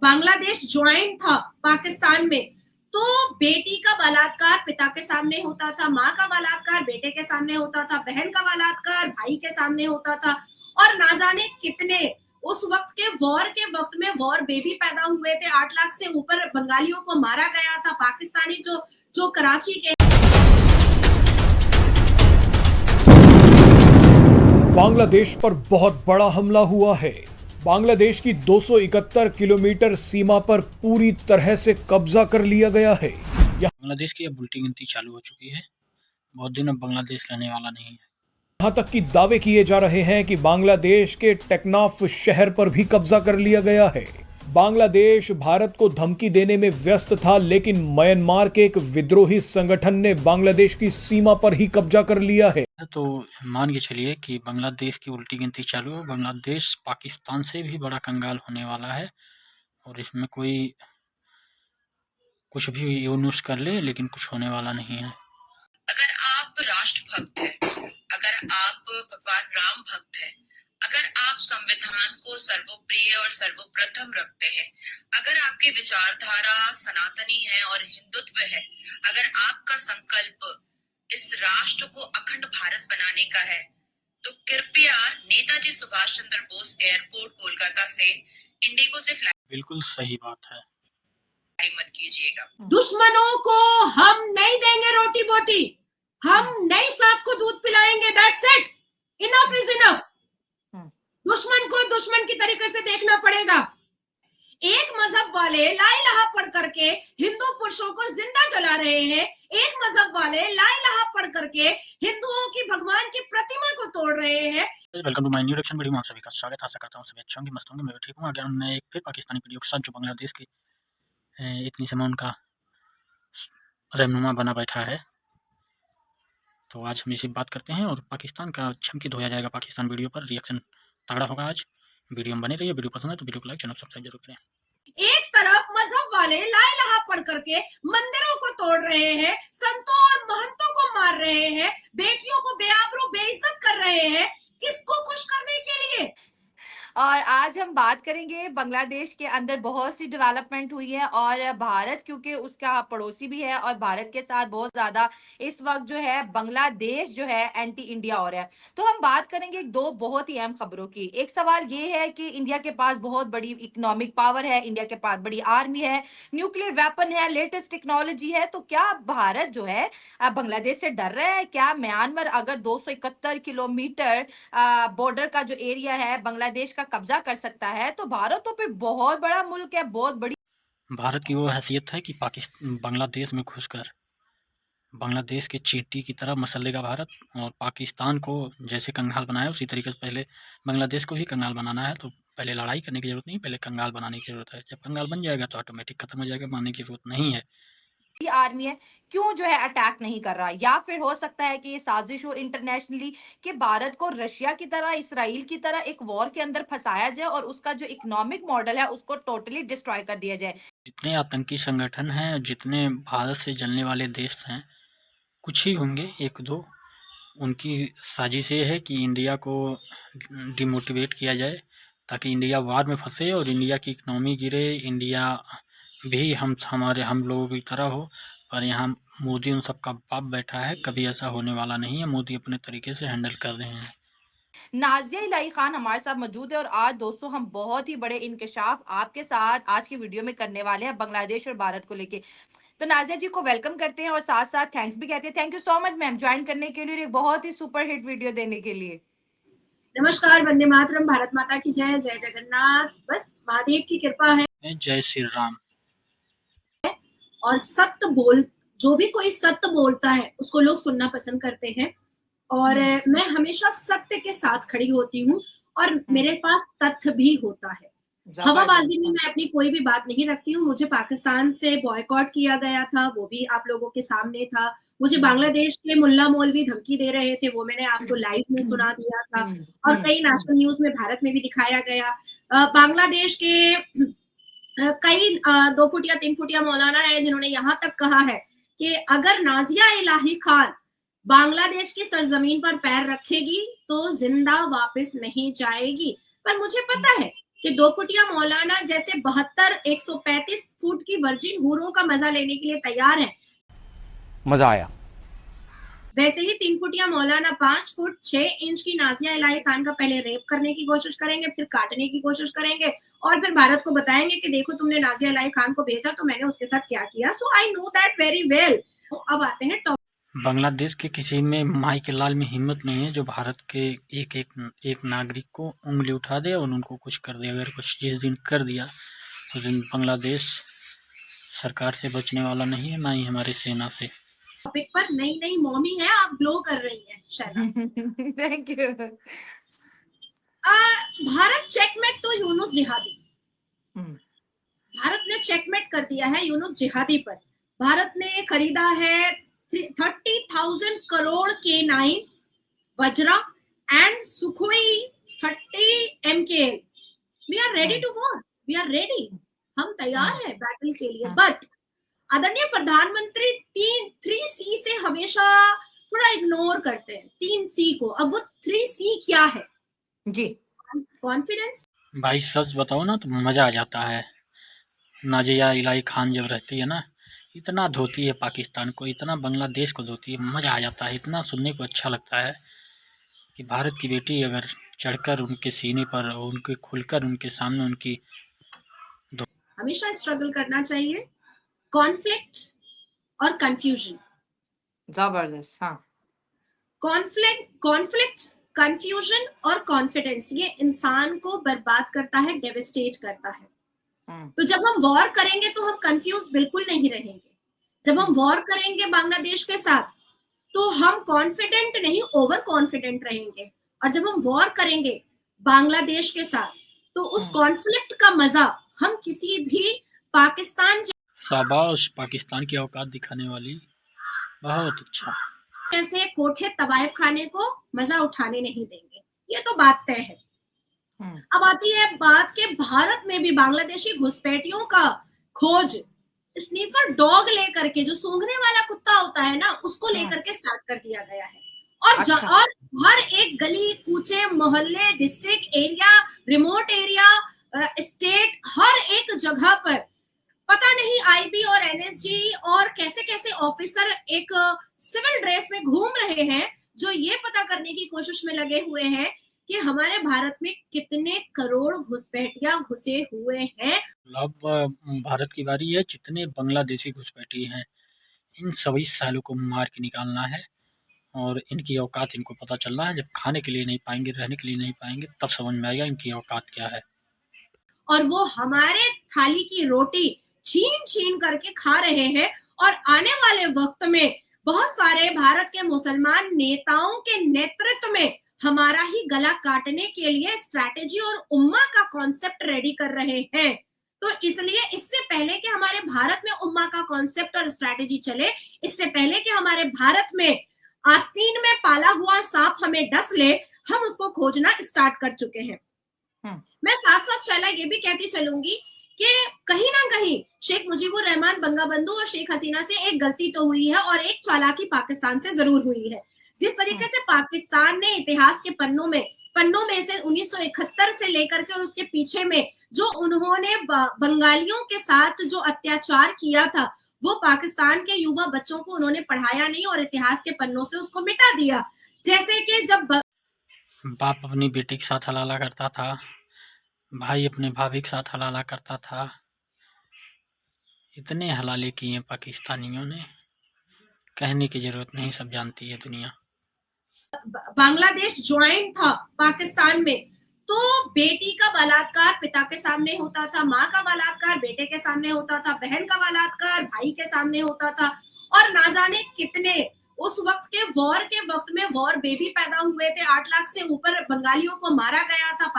Bangladesh joint था पाकिस्तान में, तो बेटी का बलात्कार पिता के सामने होता था, माँ का बलात्कार बेटे के सामने होता था, बहन का बलात्कार भाई के सामने होता था, और ना जाने कितने उस वक्त के वक्त में वॉर बेबी पैदा हुए थे। 8 लाख से ऊपर बंगालियों को मारा गया था। पाकिस्तानी जो कराची के बांग्लादेश पर बहुत बड़ा हमला हुआ है। बांग्लादेश की 271 किलोमीटर सीमा पर पूरी तरह से कब्जा कर लिया गया है। बांग्लादेश की अब उल्टी गिनती चालू हो चुकी है। बहुत दिन अब बांग्लादेश रहने वाला नहीं है। यहाँ तक कि दावे किए जा रहे हैं कि बांग्लादेश के टेक्नाफ शहर पर भी कब्जा कर लिया गया है। बांग्लादेश भारत को धमकी देने में व्यस्त था, लेकिन म्यांमार के एक विद्रोही संगठन ने बांग्लादेश की सीमा पर ही कब्जा कर लिया है। तो मान के चलिए कि बांग्लादेश की उल्टी गिनती चालू है। बांग्लादेश पाकिस्तान से भी बड़ा कंगाल होने वाला है, और इसमें कोई कुछ भी यूनुस कर ले, लेकिन कुछ होने वाला नहीं है। अगर आप राष्ट्रभक्त हैं, अगर आप भगवान राम भक्त हैं, अगर आप संविधान को सर्वप्रिय और सर्वप्रथम रखते हैं, अगर आपकी विचारधारा सनातनी है और हिंदुत्व है, अगर आपका संकल्प इस राष्ट्र को अखंड भारत बनाने का है, तो कृपया नेताजी सुभाष चंद्र बोस एयरपोर्ट कोलकाता से इंडिगो से फ्लाइट बिल्कुल सही बात है। मत कीजिएगा। दुश्मनों को हम नहीं देंगे रोटी बोटी, हम नहीं सांप को दूध पिलाएंगे। That's it, enough is enough. दुश्मन को दुश्मन की तरीके से देखना पड़ेगा। एक मजहब वाले ला इलाहा पढ़ करके हिंदू पुरुषों को जिंदा जला रहे हैं, एक मजहब वाले ला इलाहा पढ़ करके हिंदुओं की भगवान की प्रतिमा को तोड़ रहे हैं। Welcome to my new reaction video में आप सभी का स्वागत। आशा करता हूं सभी अच्छे होंगे, मस्त होंगे। मैं भी ठीक हूं। अगर हमने एक फिर पाकिस्तानी वीडियो के साथ, जो बांग्लादेश की इतनी समय उनका रहनुमा बना बैठा है, तो आज हम इसी बात करते हैं और पाकिस्तान का चमकी धोया जाएगा। पाकिस्तान वीडियो पर रिएक्शन तगड़ा होगा आज। वीडियो में बने रहिए। वीडियो पसंद है तो वीडियो को लाइक, चैनल सब्सक्राइब जरूर करें। एक तरफ मजहब वाले ला इलाहा पढ़ करके मंदिरों को तोड़ रहे हैं, संतों और महंतों को मार रहे हैं, बेटियों को बेआबरू बेइज्जत कर रहे हैं, किसको खुश करने के लिए। और आज हम बात करेंगे बांग्लादेश के अंदर बहुत सी डेवलपमेंट हुई है, और भारत क्योंकि उसका पड़ोसी भी है और भारत के साथ बहुत ज्यादा इस वक्त जो है बांग्लादेश जो है एंटी इंडिया हो रहा है। तो हम बात करेंगे दो बहुत ही अहम खबरों की। एक सवाल ये है कि इंडिया के पास बहुत बड़ी इकोनॉमिक पावर है, इंडिया के पास बड़ी आर्मी है, न्यूक्लियर वेपन है, लेटेस्ट टेक्नोलॉजी है। तो क्या भारत जो है बांग्लादेश से डर रहा है? क्या म्यांमार अगर 271 किलोमीटर बॉर्डर का जो एरिया है बांग्लादेश का कब्जा कर सकता है, तो भारत तो फिर बहुत बड़ा मुल्क है, बहुत बड़ी। भारत की वो हैसियत है कि बांग्लादेश में घुसकर बांग्लादेश के चींटी की तरह मसल लेगा भारत, और पाकिस्तान को जैसे कंगाल बनाया उसी तरीके से पहले बांग्लादेश को भी कंगाल बनाना है। तो पहले लड़ाई करने की जरूरत नहीं, पहले कंगाल बनाने की जरूरत है। जब कंगाल बन जाएगा तो ऑटोमेटिक खत्म हो जाएगा, मानने की जरूरत नहीं है। आर्मी है, क्यों जो है अटैक नहीं कर रहा? या फिर हो सकता है कि ये साजिश हो इंटरनेशनली कि भारत को रशिया की तरह, इसराइल की तरह एक वॉर के अंदर फंसाया जाए और उसका जो इकोनॉमिक मॉडल है उसको टोटली डिस्ट्रॉय कर दिया जाए। जितने आतंकी संगठन हैं, जितने भारत से जलने वाले देश हैं, कुछ ही होंगे, एक दो, उनकी साजिश ये है कि इंडिया को डिमोटिवेट किया जाए ताकि इंडिया वार में फंसे और इंडिया की इकनॉमी गिरे, इंडिया भी हम लोगों की तरह हो। पर यहाँ मोदी उन सबका बाप बैठा है, कभी ऐसा होने वाला नहीं है। मोदी अपने तरीके से हैंडल कर रहे हैं। नाजिया इलाही खान हमारे साथ मौजूद है, और आज दोस्तों हम बहुत ही बड़े इंकशाफ आपके साथ आज की वीडियो में करने वाले हैं बांग्लादेश और भारत को लेके। तो नाजिया जी को वेलकम करते हैं और साथ साथ थैंक्स भी कहते हैं। Thank you so much ma'am join करने के लिए, एक बहुत ही सुपर हिट वीडियो देने के लिए। नमस्कार, वंदे मातरम, भारत माता की जय, जय जगन्नाथ। बस महादेव की कृपा है, जय श्री राम। और जो भी कोई सत्य बोलता है उसको लोग सुनना पसंद करते हैं, और मैं हमेशा सत्य के साथ खड़ी होती हूँ, और मेरे पास तथ्य भी होता है। हवाबाजी में मैं अपनी कोई भी बात नहीं रखती हूँ। मुझे पाकिस्तान से बॉयकॉट किया गया था, वो भी आप लोगों के सामने था। मुझे बांग्लादेश के मुल्ला मौलवी धमकी दे रहे थे, वो मैंने आपको लाइव में सुना दिया था, और कई नेशनल न्यूज में भारत में भी दिखाया गया। बांग्लादेश के कई 2 फुटिया 3 फुटिया मौलाना है जिन्होंने यहाँ तक कहा है कि अगर नाजिया इलाही खान बांग्लादेश की सरजमीन पर पैर रखेगी तो जिंदा वापस नहीं जाएगी। पर मुझे पता है कि 2 फुटिया मौलाना जैसे 72 135 फुट की वर्जिन हूरों का मजा लेने के लिए तैयार है, मजा आया। वैसे ही 3 फुटिया मौलाना 5 फुट 6 इंच की नाजिया इलाही खान का पहले रेप करने की कोशिश करेंगे, फिर काटने की कोशिश करेंगे और फिर भारत को बताएंगे कि देखो तुमने नाजिया इलाही खान को भेजा तो मैंने उसके साथ क्या किया। So I know that very well. अब आते हैं बांग्लादेश के किसी में माई के लाल में हिम्मत नहीं है जो भारत के एक नागरिक को उंगली उठा दे और उनको कुछ कर दे। अगर कुछ जिस दिन कर दिया उस दिन बांग्लादेश सरकार से बचने वाला नहीं है, ना ही हमारी सेना से। टॉपिक पर नई मॉमी है, आप ग्लो कर रही हैं Shaila. Thank you. Bharat checkmate तो यूनुस जिहादी, हम्म, भारत ने चेकमेट कर दिया है यूनुस जिहादी पर। भारत ने खरीदा है 30,000 crore K9 Vajra and Sukhoi 30 MKL। We are ready to war, we are ready, हम तैयार हैं बैटल के लिए। बट आदरणीय प्रधानमंत्री 3C से हमेशा थोड़ा इग्नोर करते हैं 3C को। अब वो 3C क्या है जी? कॉन्फिडेंस। भाई सच बताओ ना तो मजा आ जाता है। नाजिया इलाही खान जब रहती है ना, इतना धोती है पाकिस्तान को, इतना बांग्लादेश को धोती है, मजा आ जाता है। इतना सुनने को अच्छा लगता है कि भारत की बेटी अगर चढ़कर उनके सीने पर, उनके खुलकर उनके सामने उनकी हमेशा स्ट्रगल करना चाहिए कॉन्फ्लिक्ट और कंफ्यूजन। जबरदस्त। हाँ, कॉन्फ्लिक्ट कंफ्यूजन और कॉन्फिडेंस ये इंसान को बर्बाद करता है, डेविस्टेट करता है। तो जब हम वॉर करेंगे तो हम कंफ्यूज बिल्कुल नहीं रहेंगे। जब हम वॉर करेंगे बांग्लादेश के साथ तो हम कॉन्फिडेंट नहीं ओवर कॉन्फिडेंट रहेंगे। और जब हम वॉर करेंगे बांग्लादेश के साथ तो उस कॉन्फ्लिक्ट का मजा हम किसी भी पाकिस्तान शाबाश, पाकिस्तान की औकात दिखाने वाली, बहुत अच्छा। जैसे कोठे तवायफ खाने को मजा उठाने नहीं देंगे, ये तो बात तय है। अब आती है बात के भारत में भी बांग्लादेशी घुसपैठियों का खोज स्नीफर डॉग लेकर के, जो सूंघने वाला कुत्ता होता है ना, उसको लेकर के स्टार्ट कर दिया गया है। और अच्छा। और हर एक गली कूचे मोहल्ले district area remote area state हर एक जगह पर पता नहीं आईबी और एनएसजी और कैसे कैसे ऑफिसर एक सिविल ड्रेस में घूम रहे हैं जो ये पता करने की कोशिश में लगे हुए हैं कि हमारे भारत में कितने करोड़ घुसपैठिया घुसे हुए हैं। अब भारत की बारी है। जितने बांग्लादेशी घुसपैठी हैं इन सभी सालों को मार के निकालना है और इनकी औकात इनको पता चलना है। जब खाने के लिए नहीं पाएंगे, रहने के लिए नहीं पाएंगे, तब समझ में आएगा इनकी औकात क्या है। और वो हमारे थाली की रोटी छीन छीन करके खा रहे हैं। और आने वाले वक्त में बहुत सारे भारत के मुसलमान नेताओं के नेतृत्व में हमारा ही गला काटने के लिए स्ट्रैटेजी और उम्मा का कॉन्सेप्ट रेडी कर रहे हैं। तो इसलिए इससे पहले कि हमारे भारत में उम्मा का कॉन्सेप्ट और स्ट्रैटेजी चले, इससे पहले कि हमारे भारत में आस्तीन में पाला हुआ सांप हमें डस ले, हम उसको खोजना स्टार्ट कर चुके हैं। मैं साथ साथ शैला ये भी कहती चलूंगी कि कहीं ना कहीं शेख मुजीबुर रहमान बंगाबंधु और शेख हसीना से एक गलती तो हुई है और एक चालाकी पाकिस्तान से जरूर हुई है। जिस तरीके से पाकिस्तान ने इतिहास के पन्नों में से 1971 से लेकर के और उसके पीछे में जो उन्होंने बंगालियों के साथ जो अत्याचार किया था, वो पाकिस्तान के युवा बच्चों को उन्होंने पढ़ाया नहीं और इतिहास के पन्नों से उसको मिटा दिया। जैसे कि जब बाप अपनी बेटी के साथ हलाला करता था, भाई अपने भाभी के साथ हलाला करता था, इतने हलाले किए हैं पाकिस्तानियों ने, कहने की जरूरत नहीं, सब जानती है दुनिया। बांग्लादेश ज्वाइंट था पाकिस्तान में तो बेटी का बलात्कार पिता के सामने होता था, माँ का बलात्कार बेटे के सामने होता था, बहन का बलात्कार भाई के सामने होता था। और ना जाने कितने उस वक्त के वॉर में वॉर बेबी पैदा हुए थे। 8 लाख से ऊपर बंगालियों को मारा गया था।